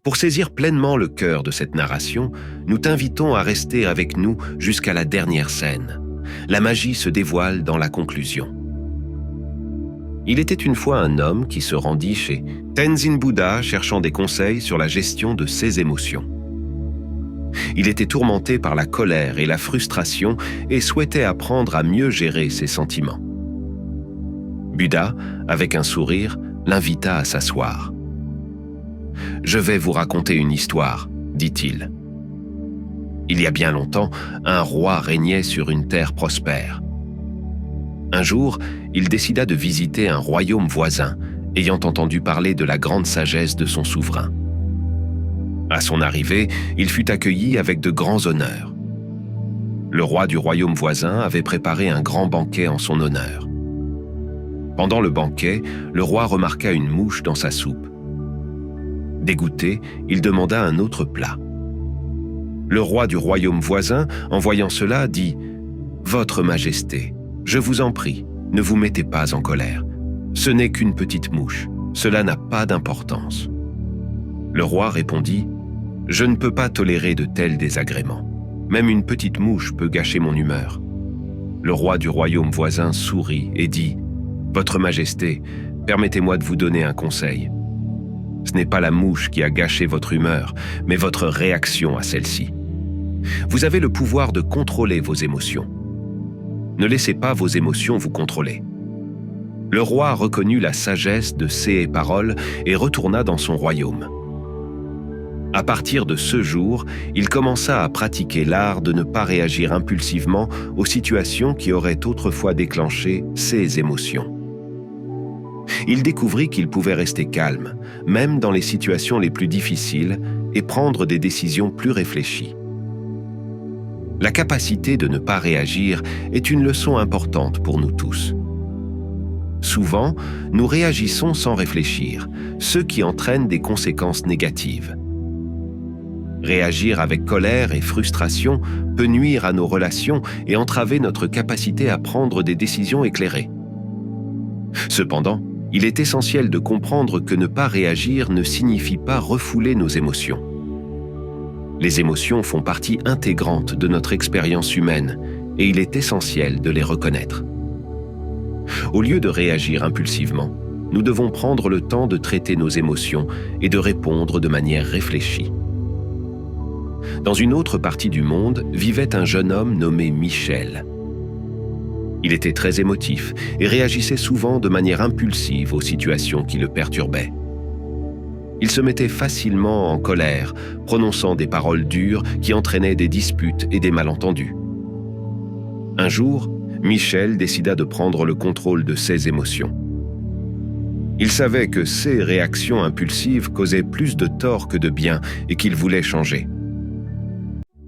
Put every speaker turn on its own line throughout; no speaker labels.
Pour saisir pleinement le cœur de cette narration, nous t'invitons à rester avec nous jusqu'à la dernière scène. La magie se dévoile dans la conclusion. Il était une fois un homme qui se rendit chez Tenzin Buddha cherchant des conseils sur la gestion de ses émotions. Il était tourmenté par la colère et la frustration et souhaitait apprendre à mieux gérer ses sentiments. Bouddha, avec un sourire, l'invita à s'asseoir. « Je vais vous raconter une histoire, dit-il. Il y a bien longtemps, un roi régnait sur une terre prospère. Un jour, il décida de visiter un royaume voisin, ayant entendu parler de la grande sagesse de son souverain. À son arrivée, il fut accueilli avec de grands honneurs. Le roi du royaume voisin avait préparé un grand banquet en son honneur. Pendant le banquet, le roi remarqua une mouche dans sa soupe. Dégoûté, il demanda un autre plat. Le roi du royaume voisin, en voyant cela, dit « Votre Majesté, je vous en prie, ne vous mettez pas en colère. Ce n'est qu'une petite mouche, cela n'a pas d'importance. » Le roi répondit « Je ne peux pas tolérer de tels désagréments. Même une petite mouche peut gâcher mon humeur. » Le roi du royaume voisin sourit et dit « Votre Majesté, permettez-moi de vous donner un conseil. Ce n'est pas la mouche qui a gâché votre humeur, mais votre réaction à celle-ci. Vous avez le pouvoir de contrôler vos émotions. Ne laissez pas vos émotions vous contrôler. » Le roi reconnut la sagesse de ces paroles et retourna dans son royaume. À partir de ce jour, il commença à pratiquer l'art de ne pas réagir impulsivement aux situations qui auraient autrefois déclenché ses émotions. Il découvrit qu'il pouvait rester calme, même dans les situations les plus difficiles, et prendre des décisions plus réfléchies. La capacité de ne pas réagir est une leçon importante pour nous tous. Souvent, nous réagissons sans réfléchir, ce qui entraîne des conséquences négatives. Réagir avec colère et frustration peut nuire à nos relations et entraver notre capacité à prendre des décisions éclairées. Cependant, il est essentiel de comprendre que ne pas réagir ne signifie pas refouler nos émotions. Les émotions font partie intégrante de notre expérience humaine et il est essentiel de les reconnaître. Au lieu de réagir impulsivement, nous devons prendre le temps de traiter nos émotions et de répondre de manière réfléchie. Dans une autre partie du monde vivait un jeune homme nommé Michel. Il était très émotif et réagissait souvent de manière impulsive aux situations qui le perturbaient. Il se mettait facilement en colère, prononçant des paroles dures qui entraînaient des disputes et des malentendus. Un jour, Michel décida de prendre le contrôle de ses émotions. Il savait que ses réactions impulsives causaient plus de tort que de bien et qu'il voulait changer.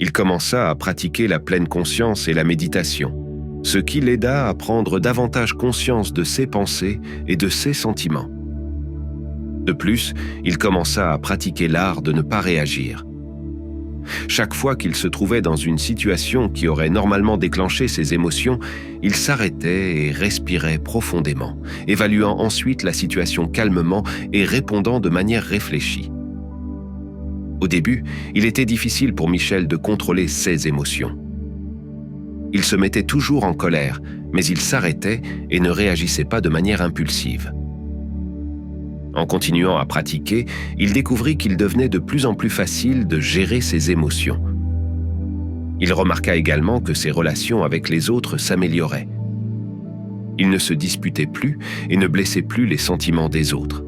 Il commença à pratiquer la pleine conscience et la méditation, ce qui l'aida à prendre davantage conscience de ses pensées et de ses sentiments. De plus, il commença à pratiquer l'art de ne pas réagir. Chaque fois qu'il se trouvait dans une situation qui aurait normalement déclenché ses émotions, il s'arrêtait et respirait profondément, évaluant ensuite la situation calmement et répondant de manière réfléchie. Au début, il était difficile pour Michel de contrôler ses émotions. Il se mettait toujours en colère, mais il s'arrêtait et ne réagissait pas de manière impulsive. En continuant à pratiquer, il découvrit qu'il devenait de plus en plus facile de gérer ses émotions. Il remarqua également que ses relations avec les autres s'amélioraient. Il ne se disputait plus et ne blessait plus les sentiments des autres.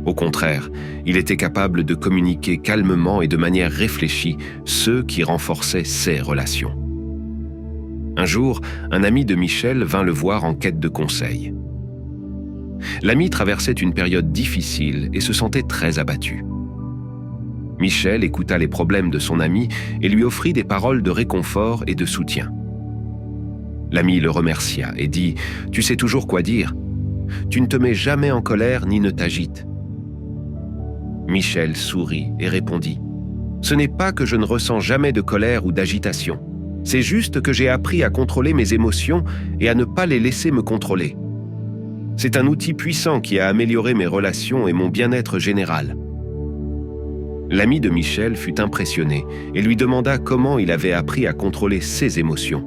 Au contraire, il était capable de communiquer calmement et de manière réfléchie ce qui renforçait ses relations. Un jour, un ami de Michel vint le voir en quête de conseils. L'ami traversait une période difficile et se sentait très abattu. Michel écouta les problèmes de son ami et lui offrit des paroles de réconfort et de soutien. L'ami le remercia et dit « Tu sais toujours quoi dire. Tu ne te mets jamais en colère ni ne t'agites. » Michel sourit et répondit « Ce n'est pas que je ne ressens jamais de colère ou d'agitation. C'est juste que j'ai appris à contrôler mes émotions et à ne pas les laisser me contrôler. C'est un outil puissant qui a amélioré mes relations et mon bien-être général. » L'ami de Michel fut impressionné et lui demanda comment il avait appris à contrôler ses émotions.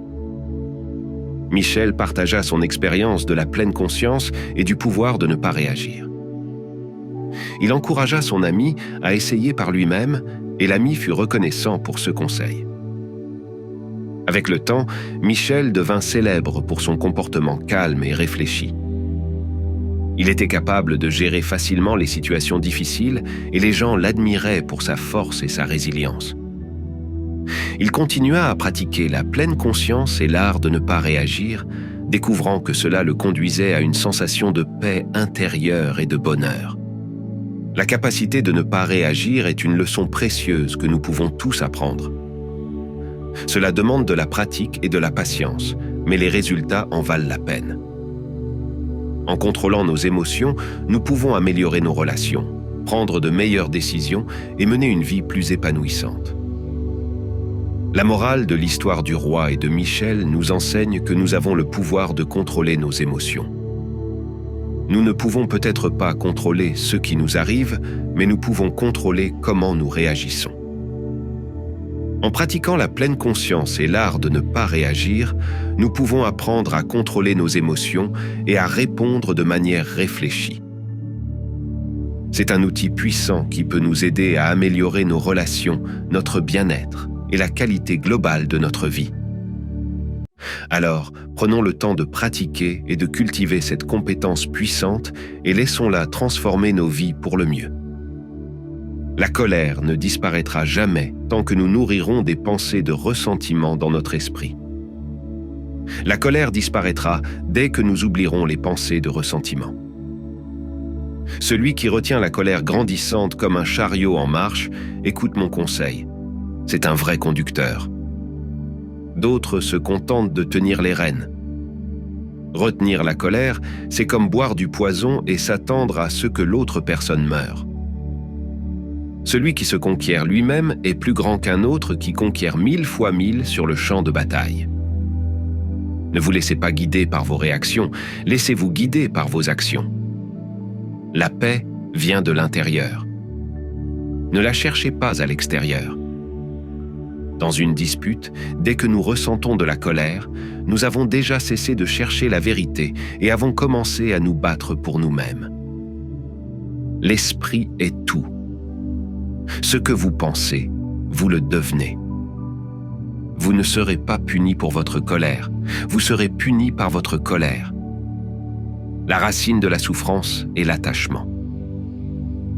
Michel partagea son expérience de la pleine conscience et du pouvoir de ne pas réagir. Il encouragea son ami à essayer par lui-même et l'ami fut reconnaissant pour ce conseil. Avec le temps, Michel devint célèbre pour son comportement calme et réfléchi. Il était capable de gérer facilement les situations difficiles et les gens l'admiraient pour sa force et sa résilience. Il continua à pratiquer la pleine conscience et l'art de ne pas réagir, découvrant que cela le conduisait à une sensation de paix intérieure et de bonheur. La capacité de ne pas réagir est une leçon précieuse que nous pouvons tous apprendre. Cela demande de la pratique et de la patience, mais les résultats en valent la peine. En contrôlant nos émotions, nous pouvons améliorer nos relations, prendre de meilleures décisions et mener une vie plus épanouissante. La morale de l'histoire du roi et de Michel nous enseigne que nous avons le pouvoir de contrôler nos émotions. Nous ne pouvons peut-être pas contrôler ce qui nous arrive, mais nous pouvons contrôler comment nous réagissons. En pratiquant la pleine conscience et l'art de ne pas réagir, nous pouvons apprendre à contrôler nos émotions et à répondre de manière réfléchie. C'est un outil puissant qui peut nous aider à améliorer nos relations, notre bien-être et la qualité globale de notre vie. Alors, prenons le temps de pratiquer et de cultiver cette compétence puissante et laissons-la transformer nos vies pour le mieux. La colère ne disparaîtra jamais tant que nous nourrirons des pensées de ressentiment dans notre esprit. La colère disparaîtra dès que nous oublierons les pensées de ressentiment. Celui qui retient la colère grandissante comme un chariot en marche, écoute mon conseil. C'est un vrai conducteur. D'autres se contentent de tenir les rênes. Retenir la colère, c'est comme boire du poison et s'attendre à ce que l'autre personne meure. Celui qui se conquiert lui-même est plus grand qu'un autre qui conquiert 1000 fois 1000 sur le champ de bataille. Ne vous laissez pas guider par vos réactions, laissez-vous guider par vos actions. La paix vient de l'intérieur. Ne la cherchez pas à l'extérieur. Dans une dispute, dès que nous ressentons de la colère, nous avons déjà cessé de chercher la vérité et avons commencé à nous battre pour nous-mêmes. L'esprit est tout. Ce que vous pensez, vous le devenez. Vous ne serez pas puni pour votre colère, vous serez puni par votre colère. La racine de la souffrance est l'attachement.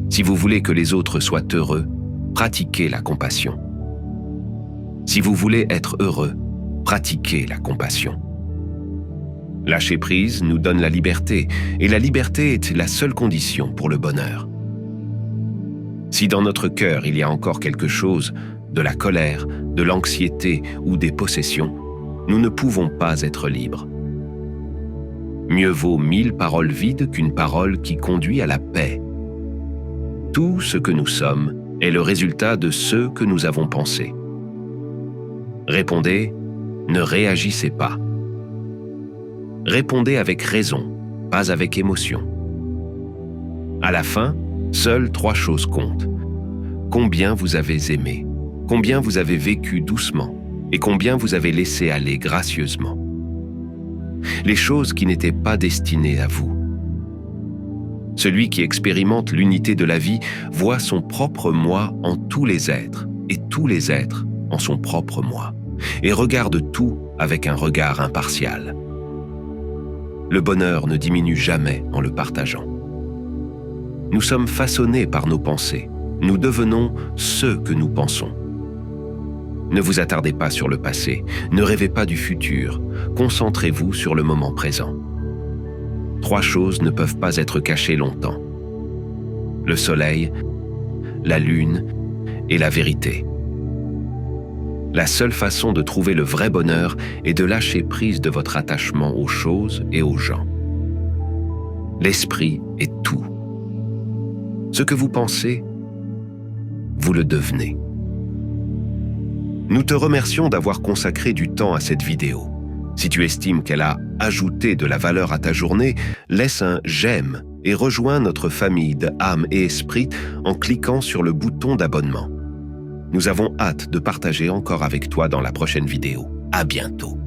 Si vous voulez que les autres soient heureux, pratiquez la compassion. Si vous voulez être heureux, pratiquez la compassion. Lâcher prise nous donne la liberté, et la liberté est la seule condition pour le bonheur. Si dans notre cœur il y a encore quelque chose, de la colère, de l'anxiété ou des possessions, nous ne pouvons pas être libres. Mieux vaut 1000 paroles vides qu'une parole qui conduit à la paix. Tout ce que nous sommes est le résultat de ce que nous avons pensé. Répondez, ne réagissez pas. Répondez avec raison, pas avec émotion. À la fin, seules 3 choses comptent. Combien vous avez aimé, combien vous avez vécu doucement et combien vous avez laissé aller gracieusement. Les choses qui n'étaient pas destinées à vous. Celui qui expérimente l'unité de la vie voit son propre moi en tous les êtres et tous les êtres en son propre moi et regarde tout avec un regard impartial. Le bonheur ne diminue jamais en le partageant. Nous sommes façonnés par nos pensées. Nous devenons ce que nous pensons. Ne vous attardez pas sur le passé, ne rêvez pas du futur, concentrez-vous sur le moment présent. 3 choses ne peuvent pas être cachées longtemps. Le soleil, la lune et la vérité. La seule façon de trouver le vrai bonheur est de lâcher prise de votre attachement aux choses et aux gens. L'esprit est tout. Ce que vous pensez, vous le devenez. Nous te remercions d'avoir consacré du temps à cette vidéo. Si tu estimes qu'elle a ajouté de la valeur à ta journée, laisse un « j'aime » et rejoins notre famille de âme et esprit en cliquant sur le bouton d'abonnement. Nous avons hâte de partager encore avec toi dans la prochaine vidéo. À bientôt.